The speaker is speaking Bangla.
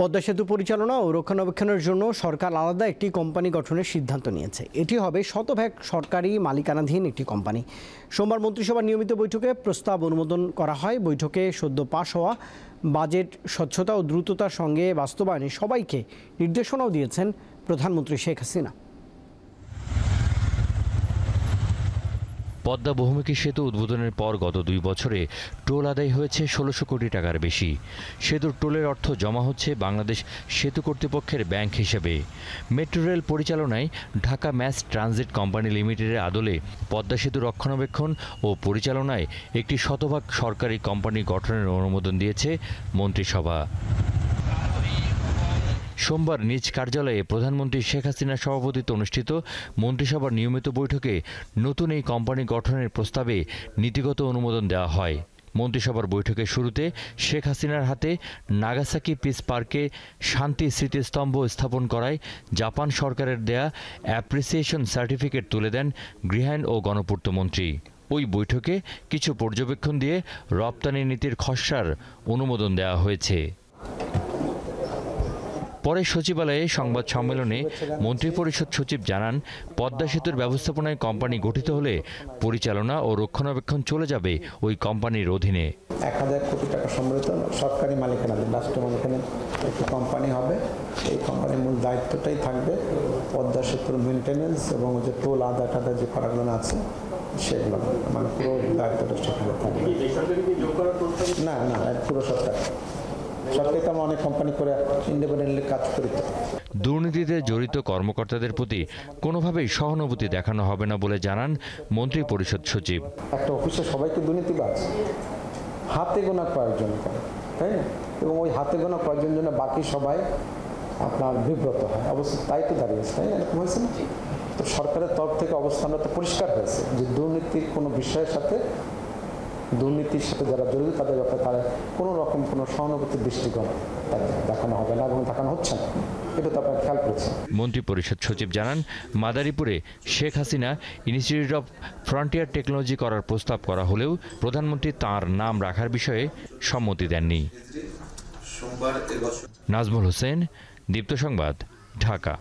পদ্মা সেতু পরিচালনা ও রক্ষণাবেক্ষণের জন্য সরকার আলাদা একটি কোম্পানি গঠনের সিদ্ধান্ত নিয়েছে। এটি হবে শতভাগ সরকারি মালিকানাধীন একটি কোম্পানি। সোমবার মন্ত্রিসভার নিয়মিত বৈঠকে প্রস্তাব অনুমোদন করা হয়। বৈঠকে সদ্য পাশ হওয়া বাজেট স্বচ্ছতা ও দ্রুততার সঙ্গে বাস্তবায়নে সবাইকে নির্দেশনাও দিয়েছেন প্রধানমন্ত্রী শেখ হাসিনা। পদ্মা বহুমুখী সেতু উদ্বোধনের পর গত 2 বছরে টোল আদায় হয়েছে 1600 কোটি টাকার বেশি। সেতুর টোলের অর্থ জমা হচ্ছে বাংলাদেশ সেতু কর্তৃপক্ষের ব্যাংক হিসেবে। মেট্রো রেল পরিচালনায় ঢাকা ম্যাস ট্রানজিট কোম্পানি লিমিটেডের আদলে পদ্মা সেতু রক্ষণাবেক্ষণ ও পরিচালনায় একটি শতভাগ সরকারি কোম্পানি গঠনের অনুমোদন দিয়েছে মন্ত্রিসভা। সোমবার নিজ কার্যালয়ে প্রধানমন্ত্রী শেখ হাসিনার সভাপতিত্বে অনুষ্ঠিত মন্ত্রিসভার নিয়মিত বৈঠকে নতুন এই কোম্পানি গঠনের প্রস্তাবে নীতিগত অনুমোদন দেওয়া হয়। মন্ত্রিসভার বৈঠকের শুরুতে শেখ হাসিনার হাতে নাগাসাকি পিস পার্কে শান্তি স্মৃতিস্তম্ভ স্থাপন করায় জাপান সরকারের দেয়া অ্যাপ্রিসিয়েশন সার্টিফিকেট তুলে দেন গৃহায়ণ ও গণপূর্ত মন্ত্রী। ওই বৈঠকে কিছু পর্যবেক্ষণ দিয়ে রপ্তানি নীতির খসড়ার অনুমোদন দেওয়া হয়েছে। পরে সচিবালয়ে সংবাদ সম্মেলনে মন্ত্রিপরিষদ সচিব জানান, পদ্মা সেতুর ব্যবস্থাপনায় কোম্পানি গঠিত হলে পরিচালনা ও রক্ষণাবেক্ষণ চলে যাবে ওই কোম্পানির অধীনে। 1000 কোটি টাকা সম্মিলিত সরকারি মালিকানাধীন রাষ্ট্র মালিকানাধীন একটি কোম্পানি হবে। এই কোম্পানির মূল দায়িত্বটাই থাকবে পদ্মা সেতুর মেনটেন্যান্স এবং যে টোল আদায় যে করাগুলো আছে সেগুলো, মানে পুরো দায়িত্বটা সেখানে থাকবে। না না, পুরো সরকার সরকারি তো অনেক কোম্পানি করে ইন্ডিপেন্ডেন্টলি কাজ করি। দুর্নীতিতে জড়িত কর্মকর্তাদের প্রতি কোনোভাবেই সহানুভূতি দেখানো হবে না বলে জানান মন্ত্রী পরিষদ সচিব। একটা অফিসে সবাইকে দুর্নীতিবাজ হাতে গোনা কয়েকজন, তাই না? এবং ওই হাতে গোনা কয়েকজন জন্য বাকি সবাই আপনার বিব্রত হয়। অবশ্য তাই তো দাঁড়িয়েছে, তাই না? এরকম হয়েছে না? তো সরকারের তরফ থেকে অবস্থানটা তো পরিষ্কার হয়েছে যে দুর্নীতির কোনো বিষয়ের সাথে, দুর্নীতির সাথে যারা জড়িত তাদের ব্যাপারে তারা কোনো রকম কোনো সহানুভূতির দৃষ্টিকোণ দেখানো হবে না এবং দেখানো হচ্ছে না। এটা তো আপনারা খেয়াল করেছেন। মন্ত্রী পরিষদ সচিব জানান, মাদারীপুরে Sheikh Hasina institute of frontier technology করার প্রস্তাব করা হলেও প্রধানমন্ত্রী তাঁর নাম রাখার বিষয়ে সম্মতি দেননি। নাজমুল হোসেন, দীপ্ত সংবাদ, ঢাকা।